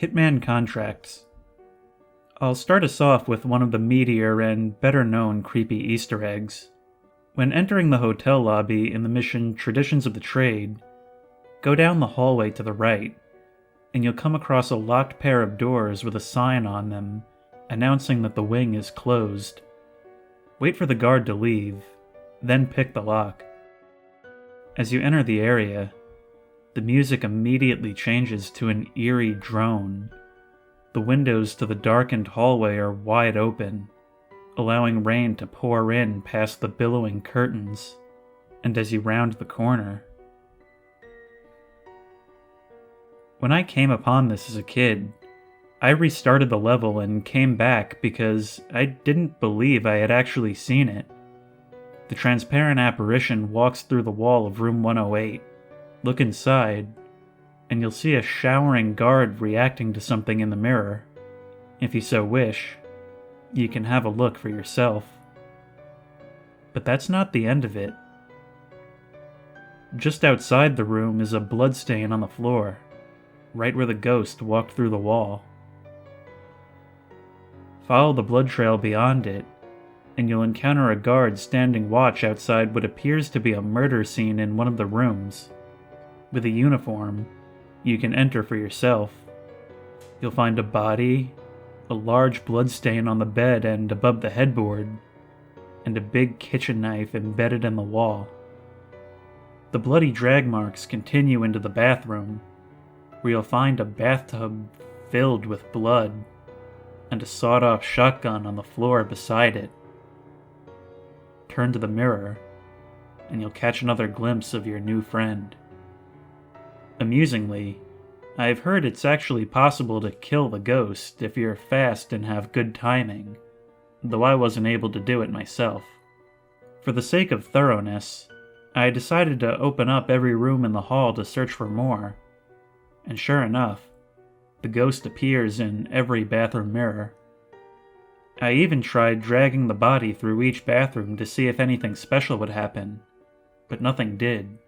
Hitman Contracts. I'll start us off with one of the meatier and better-known creepy Easter eggs. When entering the hotel lobby in the mission Traditions of the Trade, go down the hallway to the right, and you'll come across a locked pair of doors with a sign on them announcing that the wing is closed. Wait for the guard to leave, then pick the lock. As you enter the area, the music immediately changes to an eerie drone. The windows to the darkened hallway are wide open, allowing rain to pour in past the billowing curtains, and as you round the corner. When I came upon this as a kid, I restarted the level and came back because I didn't believe I had actually seen it. The transparent apparition walks through the wall of room 108. Look inside, and you'll see a showering guard reacting to something in the mirror. If you so wish, you can have a look for yourself. But that's not the end of it. Just outside the room is a bloodstain on the floor, right where the ghost walked through the wall. Follow the blood trail beyond it, and you'll encounter a guard standing watch outside what appears to be a murder scene in one of the rooms. With a uniform, you can enter for yourself. You'll find a body, a large bloodstain on the bed and above the headboard, and a big kitchen knife embedded in the wall. The bloody drag marks continue into the bathroom, where you'll find a bathtub filled with blood, and a sawed-off shotgun on the floor beside it. Turn to the mirror, and you'll catch another glimpse of your new friend. Amusingly, I've heard it's actually possible to kill the ghost if you're fast and have good timing, though I wasn't able to do it myself. For the sake of thoroughness, I decided to open up every room in the hall to search for more, and sure enough, the ghost appears in every bathroom mirror. I even tried dragging the body through each bathroom to see if anything special would happen, but nothing did.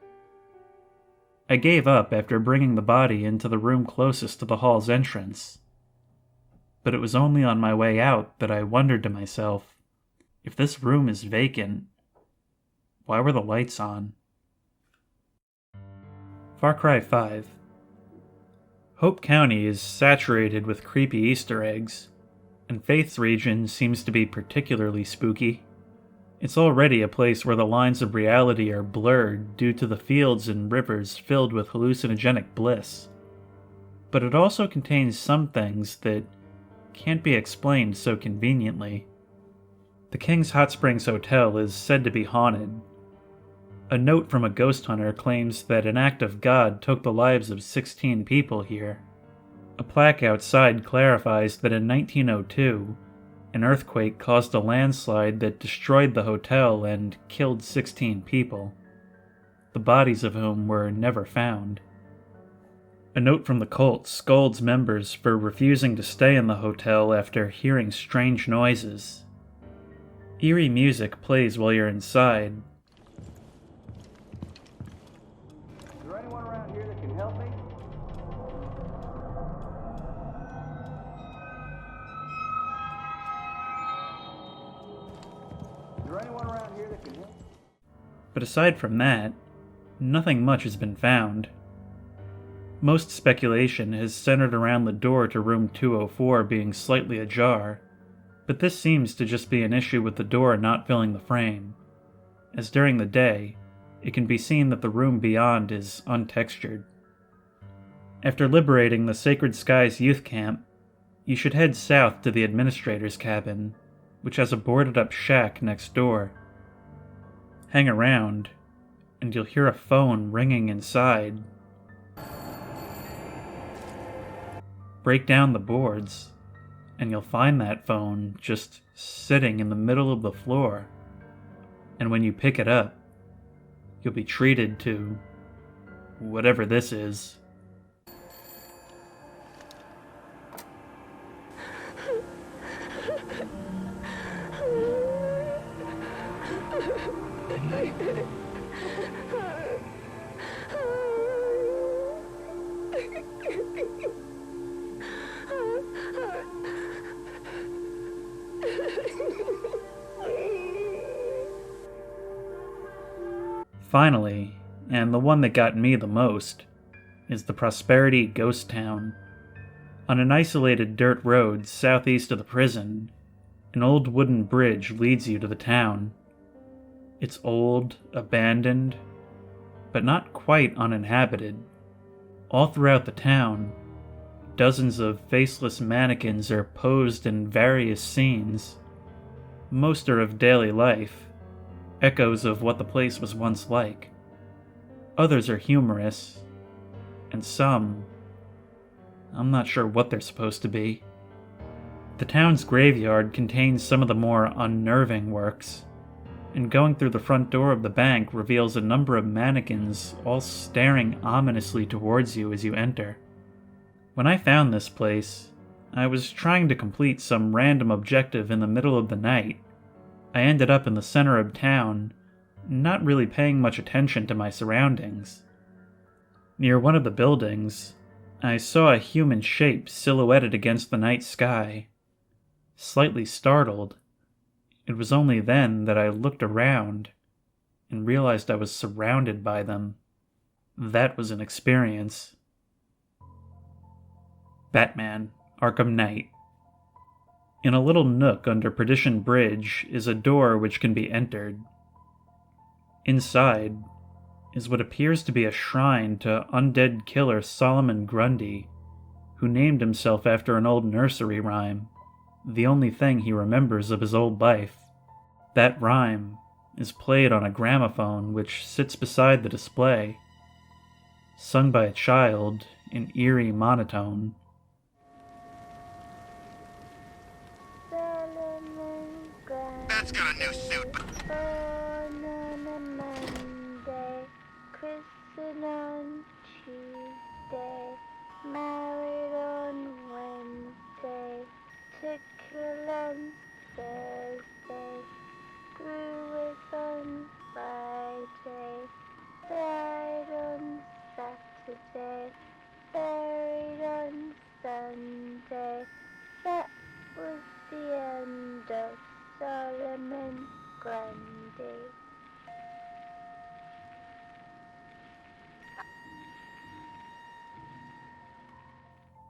I gave up after bringing the body into the room closest to the hall's entrance. But it was only on my way out that I wondered to myself, if this room is vacant, why were the lights on? Far Cry 5. Hope County is saturated with creepy Easter eggs, and Faith's region seems to be particularly spooky. It's already a place where the lines of reality are blurred due to the fields and rivers filled with hallucinogenic bliss. But it also contains some things that can't be explained so conveniently. The King's Hot Springs Hotel is said to be haunted. A note from a ghost hunter claims that an act of God took the lives of 16 people here. A plaque outside clarifies that in 1902, an earthquake caused a landslide that destroyed the hotel and killed 16 people, the bodies of whom were never found. A note from the cult scolds members for refusing to stay in the hotel after hearing strange noises. Eerie music plays while you're inside. Is there anyone around here that can help me? But aside from that, nothing much has been found. Most speculation has centered around the door to room 204 being slightly ajar, but this seems to just be an issue with the door not filling the frame, as during the day, it can be seen that the room beyond is untextured. After liberating the Sacred Skies youth camp, you should head south to the administrator's cabin, which has a boarded-up shack next door. Hang around, and you'll hear a phone ringing inside. Break down the boards, and you'll find that phone just sitting in the middle of the floor. And when you pick it up, you'll be treated to whatever this is. Finally, and the one that got me the most, is the Prosperity Ghost Town. On an isolated dirt road southeast of the prison, an old wooden bridge leads you to the town. It's old, abandoned, but not quite uninhabited. All throughout the town, dozens of faceless mannequins are posed in various scenes. Most are of daily life, echoes of what the place was once like. Others are humorous, and some, I'm not sure what they're supposed to be. The town's graveyard contains some of the more unnerving works, and going through the front door of the bank reveals a number of mannequins all staring ominously towards you as you enter. When I found this place, I was trying to complete some random objective in the middle of the night. I ended up in the center of town, not really paying much attention to my surroundings. Near one of the buildings, I saw a human shape silhouetted against the night sky. Slightly startled, it was only then that I looked around and realized I was surrounded by them. That was an experience. Batman: Arkham Knight. In a little nook under Perdition Bridge is a door which can be entered. Inside is what appears to be a shrine to undead killer Solomon Grundy, who named himself after an old nursery rhyme, the only thing he remembers of his old life. That rhyme is played on a gramophone which sits beside the display, sung by a child in eerie monotone. That's got a new suit. Born on a Monday, christened on Tuesday, married on Wednesday, took kill on Thursday, grew with on Friday, died on Saturday, buried on Sunday. That was the end of Solomon Grundy.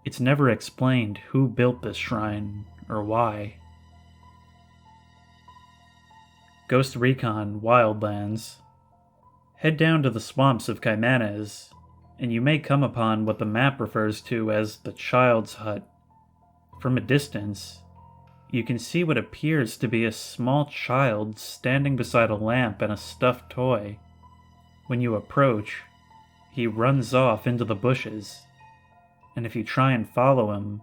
It's never explained who built this shrine or why. Ghost Recon Wildlands. Head down to the swamps of Caimanes, and you may come upon what the map refers to as the Child's Hut. From a distance, you can see what appears to be a small child standing beside a lamp and a stuffed toy. When you approach, he runs off into the bushes, and if you try and follow him,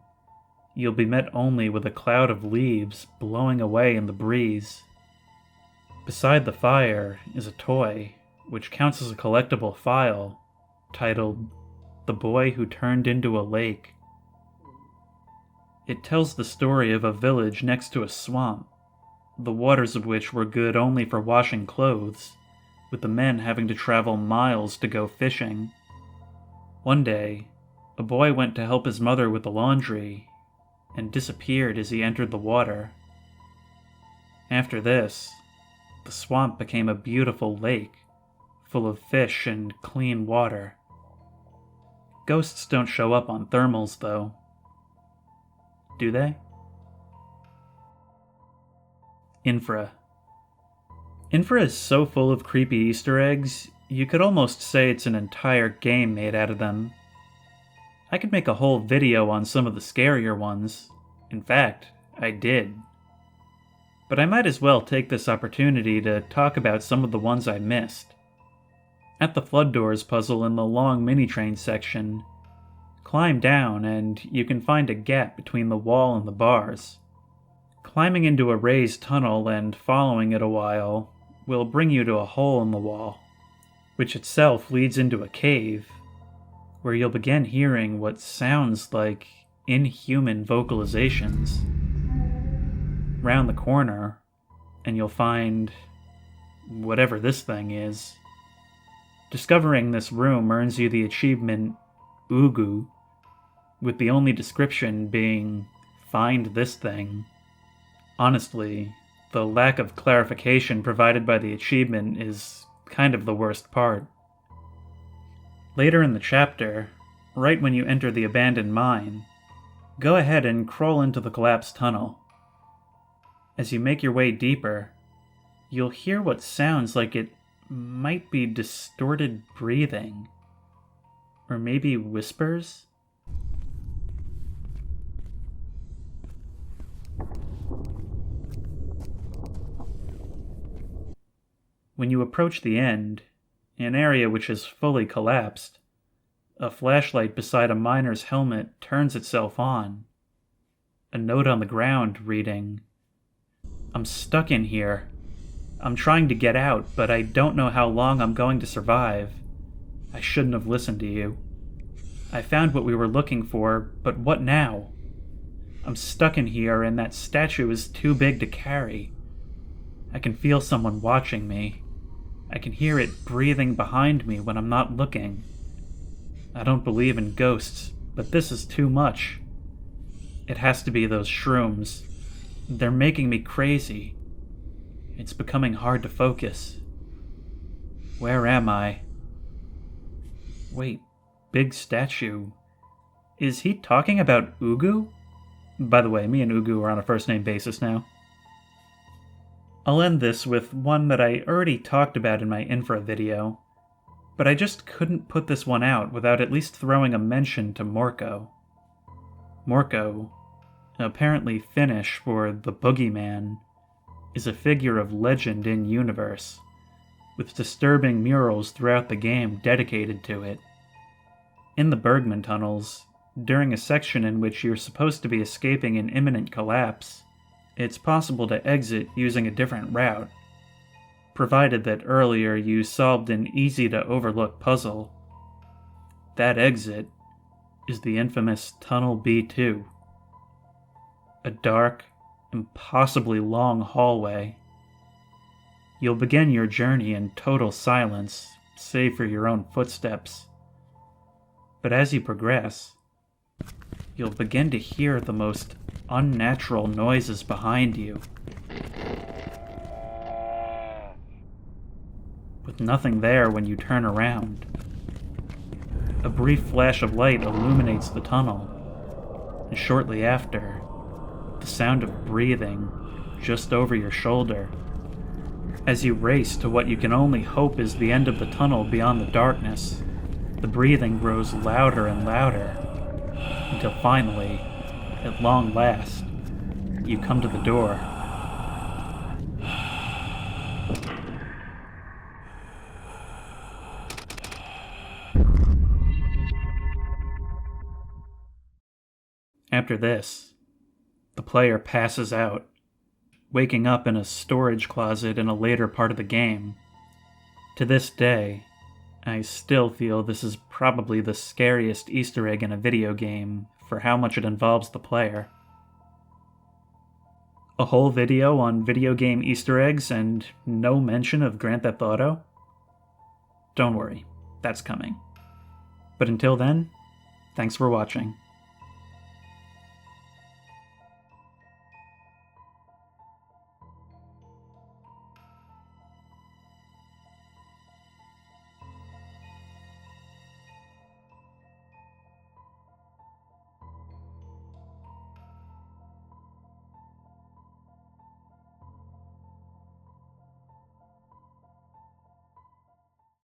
you'll be met only with a cloud of leaves blowing away in the breeze. Beside the fire is a toy, which counts as a collectible file, titled "The Boy Who Turned Into a Lake." It tells the story of a village next to a swamp, the waters of which were good only for washing clothes, with the men having to travel miles to go fishing. One day, a boy went to help his mother with the laundry, and disappeared as he entered the water. After this, the swamp became a beautiful lake, full of fish and clean water. Ghosts don't show up on thermals, though. Do they? Infra. Infra is so full of creepy Easter eggs, you could almost say it's an entire game made out of them. I could make a whole video on some of the scarier ones. In fact, I did. But I might as well take this opportunity to talk about some of the ones I missed. At the Flood Doors puzzle in the long mini-train section, climb down and you can find a gap between the wall and the bars. Climbing into a raised tunnel and following it a while will bring you to a hole in the wall, which itself leads into a cave, where you'll begin hearing what sounds like inhuman vocalizations. Round the corner, and you'll find whatever this thing is. Discovering this room earns you the achievement Ugu, with the only description being, "Find this thing." Honestly, the lack of clarification provided by the achievement is kind of the worst part. Later in the chapter, right when you enter the abandoned mine, go ahead and crawl into the collapsed tunnel. As you make your way deeper, you'll hear what sounds like it might be distorted breathing. Or maybe whispers? When you approach the end, an area which is fully collapsed, a flashlight beside a miner's helmet turns itself on. A note on the ground reading, "I'm stuck in here. I'm trying to get out, but I don't know how long I'm going to survive. I shouldn't have listened to you. I found what we were looking for, but what now? I'm stuck in here and that statue is too big to carry. I can feel someone watching me. I can hear it breathing behind me when I'm not looking. I don't believe in ghosts, but this is too much. It has to be those shrooms. They're making me crazy. It's becoming hard to focus. Where am I? Wait, big statue. Is he talking about Ugu? By the way, me and Ugu are on a first-name basis now. I'll end this with one that I already talked about in my Infra video, but I just couldn't put this one out without at least throwing a mention to Morko. Morko, apparently Finnish for the Boogeyman, is a figure of legend in universe, with disturbing murals throughout the game dedicated to it. In the Bergman tunnels, during a section in which you're supposed to be escaping an imminent collapse, it's possible to exit using a different route, provided that earlier you solved an easy-to-overlook puzzle. That exit is the infamous Tunnel B2. A dark, impossibly long hallway. You'll begin your journey in total silence, save for your own footsteps. But as you progress, you'll begin to hear the most unnatural noises behind you. With nothing there when you turn around. A brief flash of light illuminates the tunnel, and shortly after, the sound of breathing just over your shoulder. As you race to what you can only hope is the end of the tunnel beyond the darkness, the breathing grows louder and louder, until finally, at long last, you come to the door. After this, the player passes out, waking up in a storage closet in a later part of the game. To this day, I still feel this is probably the scariest Easter egg in a video game for how much it involves the player. A whole video on video game Easter eggs and no mention of Grand Theft Auto? Don't worry, that's coming. But until then, thanks for watching.